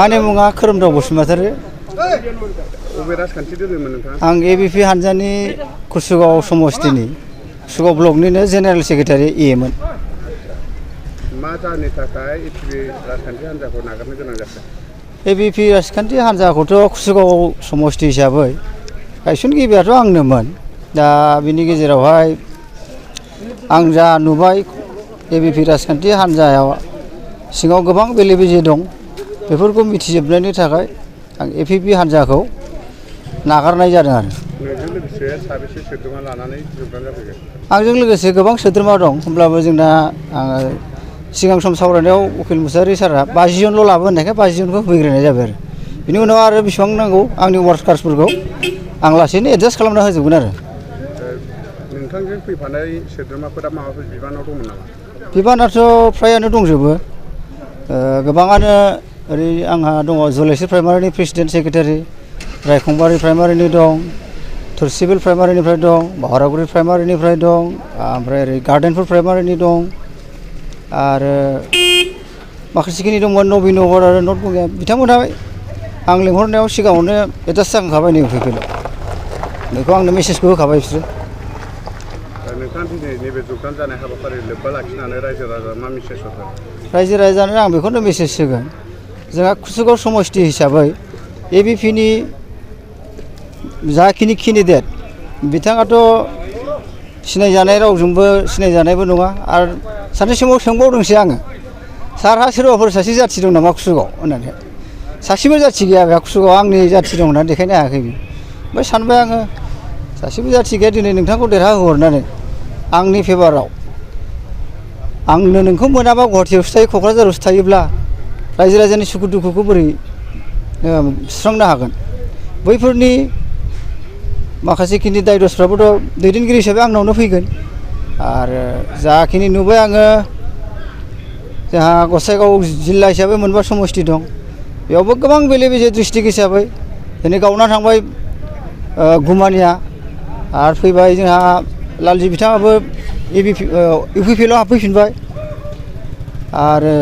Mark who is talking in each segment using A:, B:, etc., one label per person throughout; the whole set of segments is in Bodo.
A: आंनि मुङा खोरोमदाव बसुमतारी।
B: अबे राजखान्थि दोलोमोन नोंथाङा?
A: आं एबिपि हानजानि कुसुगाव समस्तिनि कुसुगाव ब्लकनिनो जेनेरेल सेक्रेटारि एमोन।
B: मा जाहोननि थाखाय एबिपि राजखान्थि हान्जाखौ नागारनो गोनां जाखो?
A: एबिपि राजखान्थि हान्जाखौथ' कुसुगाव समस्ति हिसाबै गायसनगिरियाथ' आंनोमोन। दा बिनि गेजेरावहाय आं जा नुबाय एबिपि राजखान्थि हान्जायाव सिङाव गोबां बेले बेजे दं, बेफोरखौ मिथिजोबनायनि थाखाय आं एबिपि हान्जाखौ नागारनाय जादों आरो।
B: नोंजों लोगोसे साबेसे सोद्रोमा लानानै जगदान जाफैगोन?
A: आंजों लोगोसे गोबां सोद्रोमा दं, होमब्लाबो जोंना आङो सिगां सम सावरायनायाव उकिल मुसाहारि सारआ 50 जनल' लाबो होननायखाय 50 जनखौ होफैग्रोनाय जाबाय आरो। बिनि उनाव आरो बेसेबां नांगौ आंनि वार्कार्सफोरखौ आं लासैनो एडजास्ट खालामना होजोबगोन आरो।
B: नोंथांजों फैफानाय सोद्रोमाफोरा माबाफोर बिबानाव दंमोन नामा?
A: बिबानाथ' फ्रायानो दंजोबो। गोबाङानो ओरै आंहा दङ जलाइस्रि प्राइमारिनि प्रेसिडेन्ट सेक्रेटारि, रायखंबारि प्राइमारिनि दं, थुरसिबिल प्राइमारिनिफ्राय दं, भावरागुरि प्राइमारिनिफ्राय दं, ओमफ्राय ओरै गार्डेनफुर प्राइमारिनि दं, आरो माखासेखिनि दंमोन नबिनगर आरो नर्थ बङाइगाव। बिथांमोनहा आं लिंहरनायाव सिगाङावनो एडजास्ट जाखांखाबाय नै फैफिलाव। बेखौ आंनो मेसेजबो होखाबाय बिसोरो।
B: नोंथाङा दिनै नैबे जगदान जानाय हाबाफारि लोब्बा लाखिनानै रायजो राजा मा मेसेज हरगोन?
A: रायजो राजानो आं बेखौनो मेसेज होगोन, जोंहा कुसुगाव समस्ति हिसाबै एबिपिनि जाखिनि केन्डिडेट बिथाङाथ' सिनायजानाय रावजोंबो सिनायजानायबो नङा। आरो सानसे समाव सोंबावदोंसै आङो, सारहा सोरबाफोर सासे जाथि दं नामा कुसुगाव होननानै। सासेबो जाथि गैया बेहा कुसुगाव, आंनि जाथि दं होननानै देखायनो हायाखै बि। ओमफ्राय सानबाय आङो, सासेबो जाथि गैया, दिनै नोंथांखौ देरहा होहरनानै आंनि फेभाराव आंनो नोंखौ मोनाबा गुवाहाटियावसो थायो, क'क्राझारावसो थायोब्ला रायजो राजानि सुखु दुखुखौ बोरै सुस्रांनो हागोन। बैफोरनि माखासेखिनि दाय दसफ्राबोथ' दैदेनगिरि हिसाबै आंनावनो फैगोन। आरो जाखिनि नुबाय आङो, जोंहा गसाइगाव जिल्ला हिसाबै मोनबा समस्ति दं, बेयावबो गोबां बेले बेजे डिस्ट्रिक्ट हिसाबै दिनै गावना थांबाय गुमानिया, आरो फैबाय जोंहा लालजि बिथाङाबो इउपिपिएलआव हाबफैफिनबाय। आरो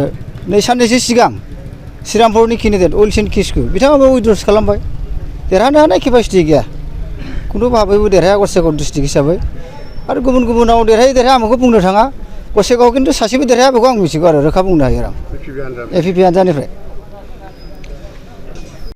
A: नै साननैसो सिगां श्रीरामपुरनि केन्डिडेट उइलसन किसकु बिथाङाबो उइद्र'सो खालामबाय। देरहानो हानाय केपासिटि गैया, खुनु भाबैबो देरहाया गसाइगाव डिस्ट्रिक्ट हिसाबै। आरो गुबुन गुबुनाव देरहायो देरहाया आं बेखौ बुंनो थाङा, गसाइगावआव खिन्थु सासेबो देरहाया बेखौ आं मिथिगौ आरो रोखा बुंनो हायो आं एबिपि हान्जानिफ्राय।